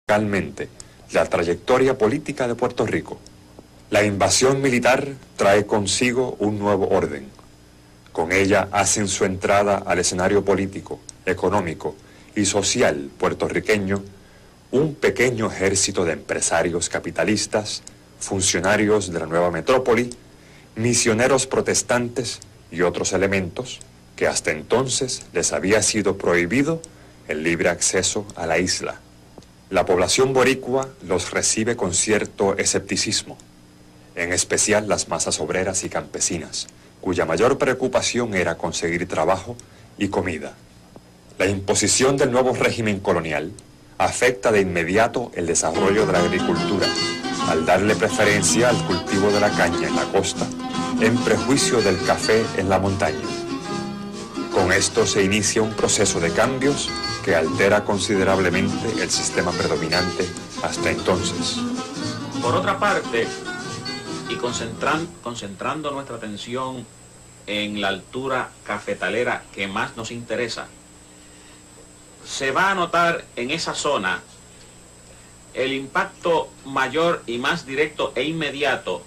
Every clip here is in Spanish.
realmente la trayectoria política de Puerto Rico. La invasión militar trae consigo un nuevo orden. Con ella hacen su entrada al escenario político, económico y social puertorriqueño un pequeño ejército de empresarios capitalistas, funcionarios de la nueva metrópoli, misioneros protestantes y otros elementos que hasta entonces les había sido prohibido el libre acceso a la isla. La población boricua los recibe con cierto escepticismo, en especial las masas obreras y campesinas, cuya mayor preocupación era conseguir trabajo y comida. La imposición del nuevo régimen colonial afecta de inmediato el desarrollo de la agricultura, al darle preferencia al cultivo de la caña en la costa, en prejuicio del café en la montaña. Con esto se inicia un proceso de cambios que altera considerablemente el sistema predominante hasta entonces. Por otra parte, y concentrando nuestra atención en la altura cafetalera que más nos interesa, se va a notar en esa zona el impacto mayor y más directo e inmediato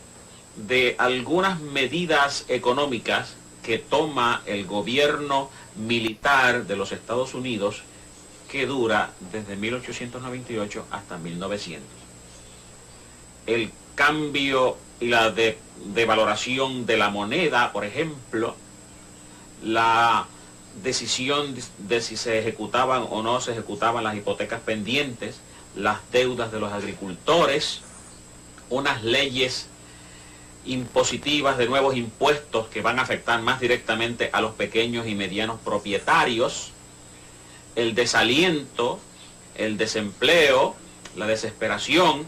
de algunas medidas económicas que toma el gobierno militar de los Estados Unidos, que dura desde 1898 hasta 1900. El cambio y la devaloración de la moneda, por ejemplo, la decisión de si se ejecutaban o no se ejecutaban las hipotecas pendientes, las deudas de los agricultores, unas leyes impositivas de nuevos impuestos que van a afectar más directamente a los pequeños y medianos propietarios, el desaliento, el desempleo, la desesperación,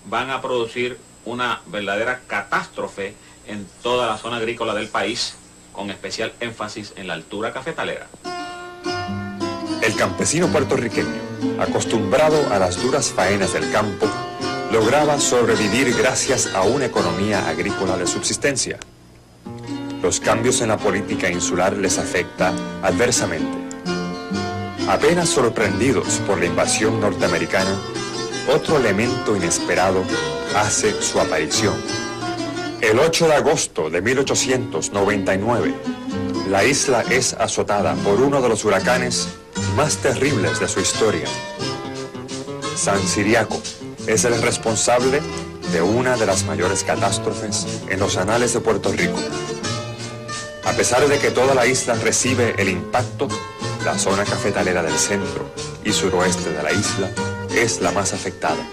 van a producir una verdadera catástrofe en toda la zona agrícola del país, con especial énfasis en la altura cafetalera. El campesino puertorriqueño, acostumbrado a las duras faenas del campo, lograba sobrevivir gracias a una economía agrícola de subsistencia. Los cambios en la política insular les afecta adversamente. Apenas sorprendidos por la invasión norteamericana, otro elemento inesperado hace su aparición. El 8 de agosto de 1899, la isla es azotada por uno de los huracanes más terribles de su historia. San Ciriaco es el responsable de una de las mayores catástrofes en los anales de Puerto Rico. A pesar de que toda la isla recibe el impacto, la zona cafetalera del centro y suroeste de la isla es la más afectada.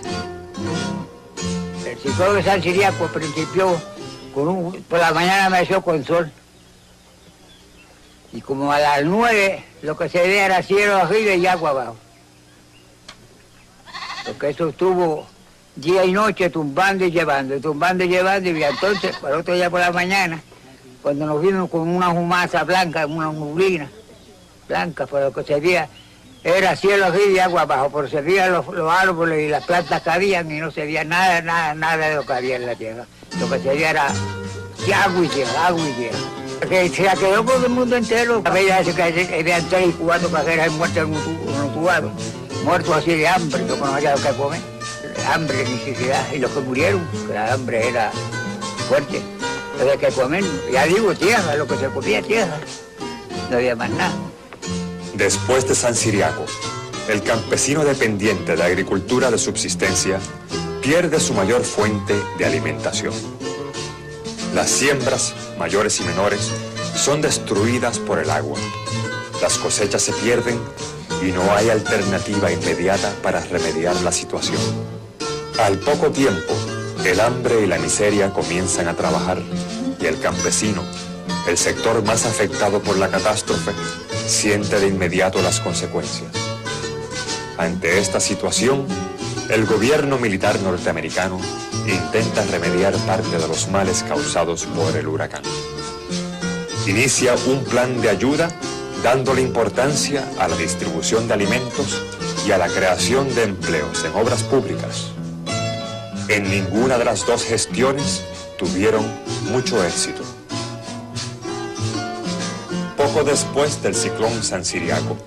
El ciclón de San Ciriaco principió por la mañana amaneció con sol. Y como a las 9 lo que se veía era cielo arriba y agua abajo. Porque eso estuvo día y noche tumbando y llevando, y entonces, para otro día por la mañana, cuando nos vimos con una humaza blanca, una nublina blanca, por lo que se veía, era cielo arriba y agua abajo, pero se veían los árboles y las plantas que habían y no se veía nada de lo que había en la tierra. Lo que se veía era agua y tierra. Que se la quedó por el mundo entero. Había que habían 3 y 4 cajeras muertas en un tubado, muertos así de hambre, no había lo que comer, hambre, necesidad, y los que murieron, que la hambre era fuerte, no había que comer, ya digo, tierra, lo que se comía tierra, no había más nada. Después de San Ciriaco, el campesino dependiente de agricultura de subsistencia pierde su mayor fuente de alimentación. Las siembras, mayores y menores, son destruidas por el agua. Las cosechas se pierden y no hay alternativa inmediata para remediar la situación. Al poco tiempo, el hambre y la miseria comienzan a trabajar y el campesino, el sector más afectado por la catástrofe, siente de inmediato las consecuencias. Ante esta situación, el gobierno militar norteamericano intenta remediar parte de los males causados por el huracán. Inicia un plan de ayuda dándole importancia a la distribución de alimentos y a la creación de empleos en obras públicas. En ninguna de las dos gestiones tuvieron mucho éxito. Poco después del ciclón San Ciriaco,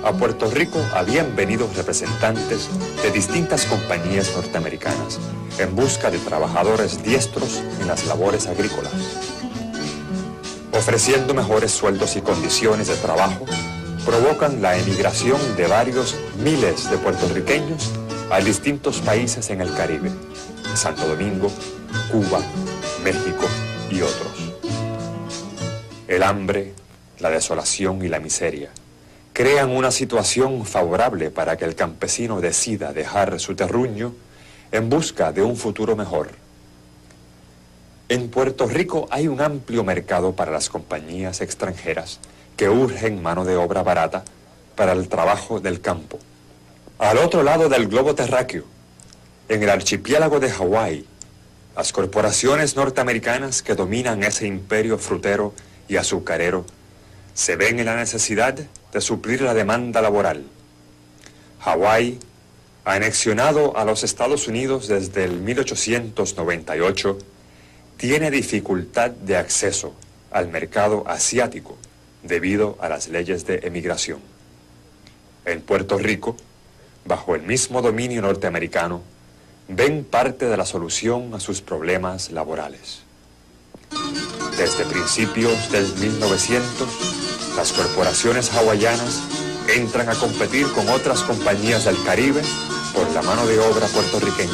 a Puerto Rico habían venido representantes de distintas compañías norteamericanas en busca de trabajadores diestros en las labores agrícolas. Ofreciendo mejores sueldos y condiciones de trabajo, provocan la emigración de varios miles de puertorriqueños a distintos países en el Caribe, Santo Domingo, Cuba, México y otros. El hambre, la desolación y la miseria crean una situación favorable para que el campesino decida dejar su terruño en busca de un futuro mejor. En Puerto Rico hay un amplio mercado para las compañías extranjeras que urgen mano de obra barata para el trabajo del campo. Al otro lado del globo terráqueo, en el archipiélago de Hawái, las corporaciones norteamericanas que dominan ese imperio frutero y azucarero se ven en la necesidad de suplir la demanda laboral. Hawái, anexionado a los Estados Unidos desde el 1898, tiene dificultad de acceso al mercado asiático debido a las leyes de emigración. En Puerto Rico, bajo el mismo dominio norteamericano, ven parte de la solución a sus problemas laborales. Desde principios del 1900, las corporaciones hawaianas entran a competir con otras compañías del Caribe por la mano de obra puertorriqueña.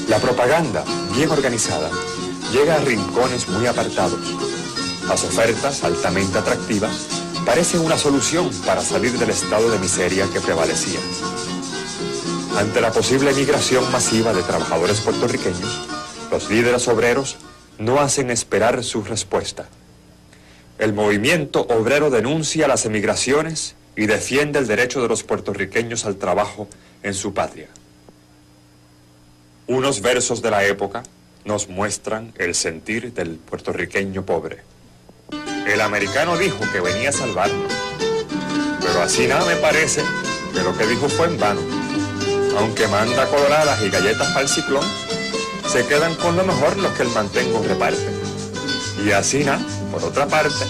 La propaganda, bien organizada, llega a rincones muy apartados. Las ofertas, altamente atractivas, parecen una solución para salir del estado de miseria que prevalecía. Ante la posible migración masiva de trabajadores puertorriqueños, los líderes obreros no hacen esperar su respuesta. El movimiento obrero denuncia las emigraciones y defiende el derecho de los puertorriqueños al trabajo en su patria. Unos versos de la época nos muestran el sentir del puertorriqueño pobre. El americano dijo que venía a salvarnos, pero así nada me parece que lo que dijo fue en vano. Aunque manda coloradas y galletas para el ciclón, se quedan con lo mejor los que el mantengo reparte. Y así nada, por otra parte,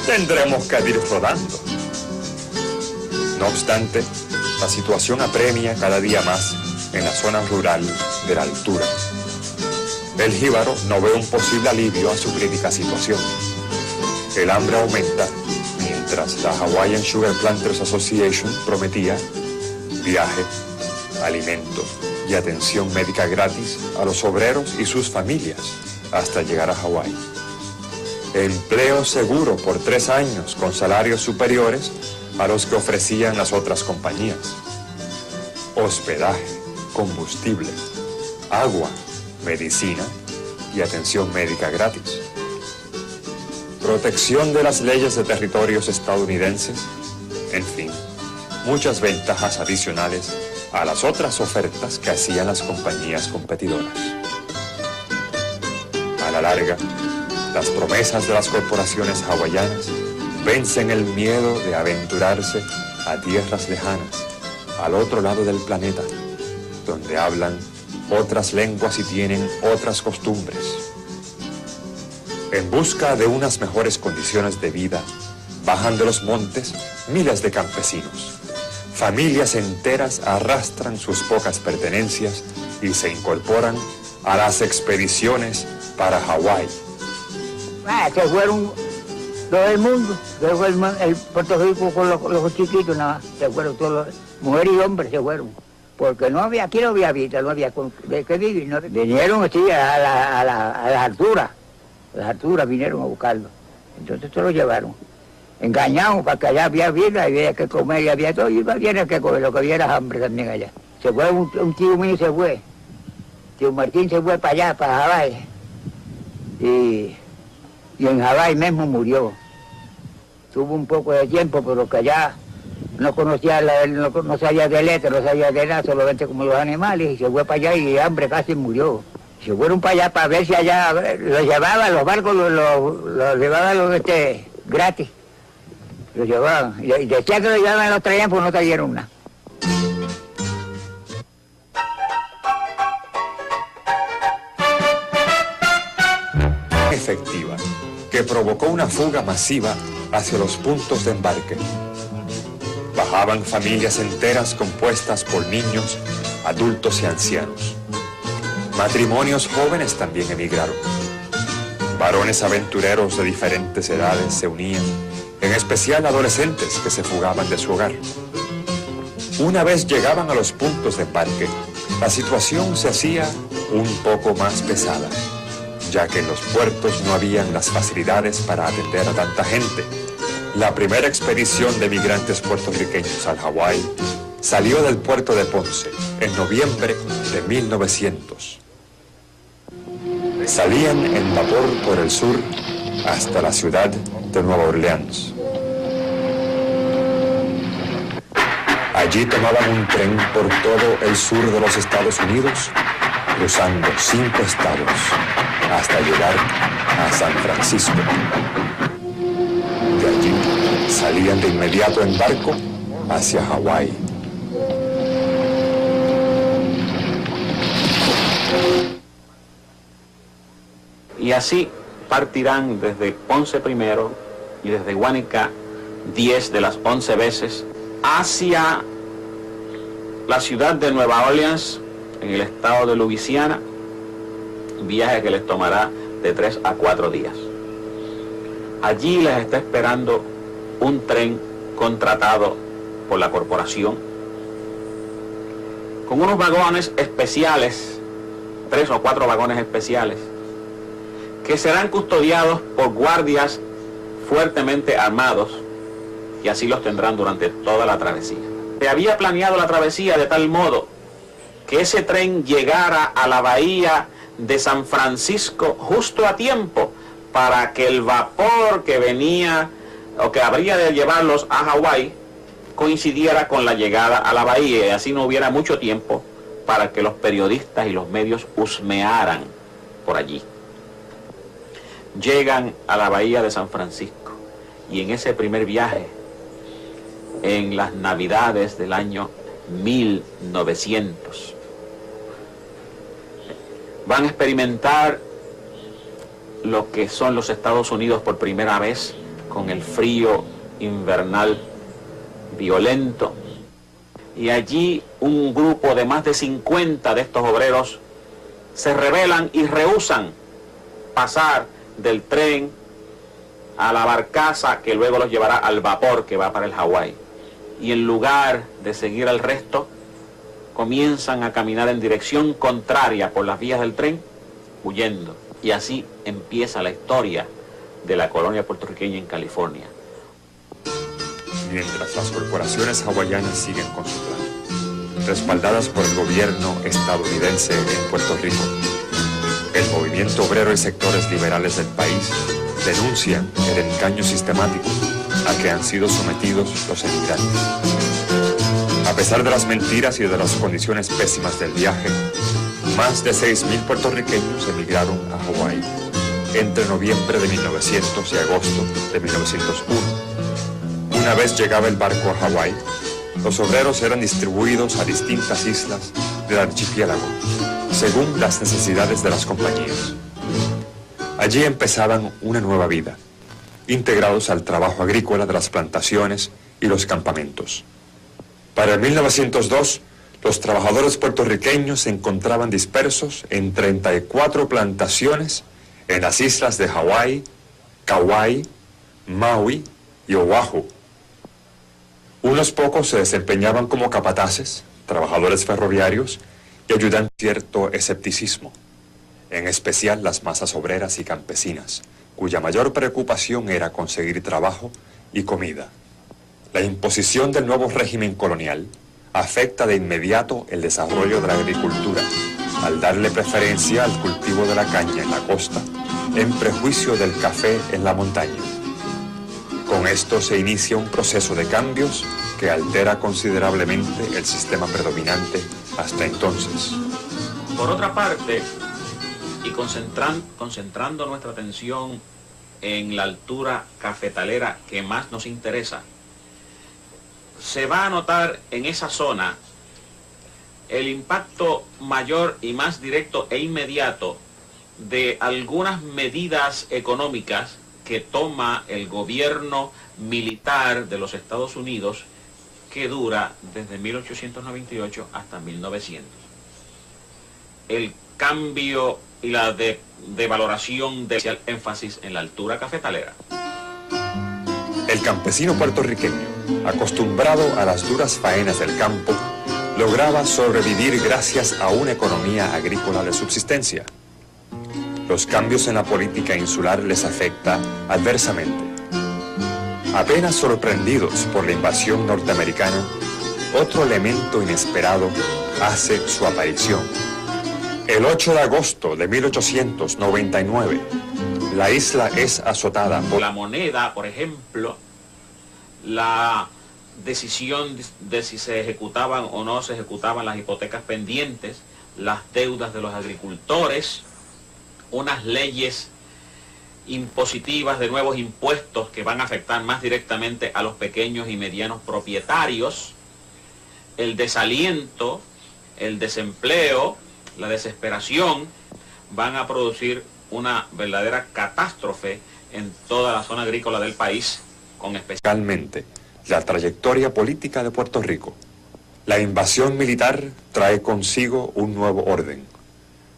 tendremos que ir rodando. No obstante, la situación apremia cada día más en la zona rural de la altura. El jíbaro no ve un posible alivio a su crítica situación. El hambre aumenta, mientras la Hawaiian Sugar Planters Association prometía viaje, alimento y atención médica gratis a los obreros y sus familias hasta llegar a Hawái. Empleo seguro por 3 años con salarios superiores a los que ofrecían las otras compañías. Hospedaje, combustible, agua, medicina y atención médica gratis. Protección de las leyes de territorios estadounidenses, en fin, muchas ventajas adicionales a las otras ofertas que hacían las compañías competidoras. A la larga, las promesas de las corporaciones hawaianas vencen el miedo de aventurarse a tierras lejanas, al otro lado del planeta, donde hablan otras lenguas y tienen otras costumbres. En busca de unas mejores condiciones de vida, bajan de los montes miles de campesinos. Familias enteras arrastran sus pocas pertenencias y se incorporan a las expediciones para Hawái. Se fueron todo el mundo, se fue el Puerto Rico con los chiquitos nada más, se fueron todos, mujeres y hombres se fueron, porque no había, aquí no había vida, no había de qué vivir, no, vinieron así a las alturas vinieron a buscarlo, entonces se lo llevaron, engañados para que allá había vida, había que comer y había todo, y había que comer, lo que había era hambre también allá. Se fue un tío mío se fue, tío Martín se fue para allá, para Hawái, y en Hawái mismo murió. Tuvo un poco de tiempo, pero que allá no conocía, no sabía de letra, no sabía de nada, solamente como los animales, y se fue para allá y de hambre casi murió. Se fueron para allá para ver si allá los llevaban, los barcos los llevaban gratis. Los llevaban. Y decía que los llevaban y los traían, pues no trajeron nada. Efectiva, que provocó una fuga masiva hacia los puntos de embarque. Bajaron trabajaban familias enteras compuestas por niños, adultos y ancianos. Matrimonios jóvenes también emigraron. Varones aventureros de diferentes edades se unían, en especial adolescentes que se fugaban de su hogar. Una vez llegaban a los puntos de embarque, la situación se hacía un poco más pesada, ya que en los puertos no habían las facilidades para atender a tanta gente. La primera expedición de migrantes puertorriqueños al Hawái salió del puerto de Ponce en noviembre de 1900. Salían en vapor por el sur hasta la ciudad de Nueva Orleans. Allí tomaban un tren por todo el sur de los Estados Unidos, cruzando 5 estados hasta llegar a San Francisco. De allí salían de inmediato en barco hacia Hawái. Y así partirán desde Ponce primero y desde Guánica 10 de las 11 veces hacia la ciudad de Nueva Orleans, en el estado de Luisiana, viaje que les tomará de 3 a 4 días. Allí les está esperando un tren contratado por la corporación, con unos vagones especiales, 3 o 4 vagones especiales, que serán custodiados por guardias fuertemente armados, y así los tendrán durante toda la travesía. Se había planeado la travesía de tal modo que ese tren llegara a la bahía de San Francisco justo a tiempo para que el vapor que venía o que habría de llevarlos a Hawái coincidiera con la llegada a la bahía, y así no hubiera mucho tiempo para que los periodistas y los medios husmearan por allí. Llegan a la bahía de San Francisco, y en ese primer viaje, en las navidades del año 1900, van a experimentar lo que son los Estados Unidos por primera vez, con el frío invernal violento. Y allí un grupo de más de 50 de estos obreros se rebelan y rehúsan pasar del tren a la barcaza que luego los llevará al vapor que va para el Hawái. Y en lugar de seguir al resto, comienzan a caminar en dirección contraria por las vías del tren, huyendo. Y así empieza la historia de la colonia puertorriqueña en California. Mientras las corporaciones hawaianas siguen con su plan, respaldadas por el gobierno estadounidense en Puerto Rico, el movimiento obrero y sectores liberales del país denuncian el engaño sistemático a que han sido sometidos los emigrantes. A pesar de las mentiras y de las condiciones pésimas del viaje, más de 6.000 puertorriqueños emigraron a Hawái entre noviembre de 1900 y agosto de 1901. Una vez llegaba el barco a Hawái, los obreros eran distribuidos a distintas islas del archipiélago, según las necesidades de las compañías. Allí empezaban una nueva vida, integrados al trabajo agrícola de las plantaciones y los campamentos. Para el 1902, los trabajadores puertorriqueños se encontraban dispersos en 34 plantaciones en las islas de Hawái, Kauai, Maui y Oahu. Unos pocos se desempeñaban como capataces, trabajadores ferroviarios y ayudantes. Cierto escepticismo, en especial las masas obreras y campesinas, cuya mayor preocupación era conseguir trabajo y comida. La imposición del nuevo régimen colonial afecta de inmediato el desarrollo de la agricultura, al darle preferencia al cultivo de la caña en la costa, en prejuicio del café en la montaña. Con esto se inicia un proceso de cambios que altera considerablemente el sistema predominante hasta entonces. Por otra parte, y concentrando nuestra atención en la altura cafetalera que más nos interesa, se va a notar en esa zona el impacto mayor y más directo e inmediato de algunas medidas económicas que toma el gobierno militar de los Estados Unidos que dura desde 1898 hasta 1900. El cambio y la devaloración de énfasis en la altura cafetalera. El campesino puertorriqueño, acostumbrado a las duras faenas del campo, lograba sobrevivir gracias a una economía agrícola de subsistencia. Los cambios en la política insular les afecta adversamente. Apenas sorprendidos por la invasión norteamericana, otro elemento inesperado hace su aparición. El 8 de agosto de 1899, la isla es azotada por la moneda, por ejemplo, la decisión de si se ejecutaban o no se ejecutaban las hipotecas pendientes, las deudas de los agricultores, unas leyes impositivas de nuevos impuestos que van a afectar más directamente a los pequeños y medianos propietarios, el desaliento, el desempleo, la desesperación, van a producir una verdadera catástrofe en toda la zona agrícola del país, con especialmente la trayectoria política de Puerto Rico. La invasión militar trae consigo un nuevo orden.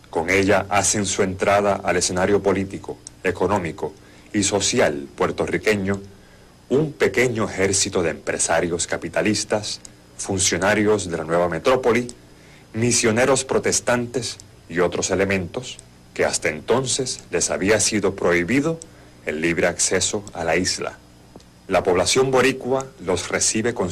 Con ella hacen su entrada al escenario político, económico y social puertorriqueño un pequeño ejército de empresarios capitalistas, funcionarios de la nueva metrópoli, misioneros protestantes y otros elementos que hasta entonces les había sido prohibido el libre acceso a la isla. La población boricua los recibe con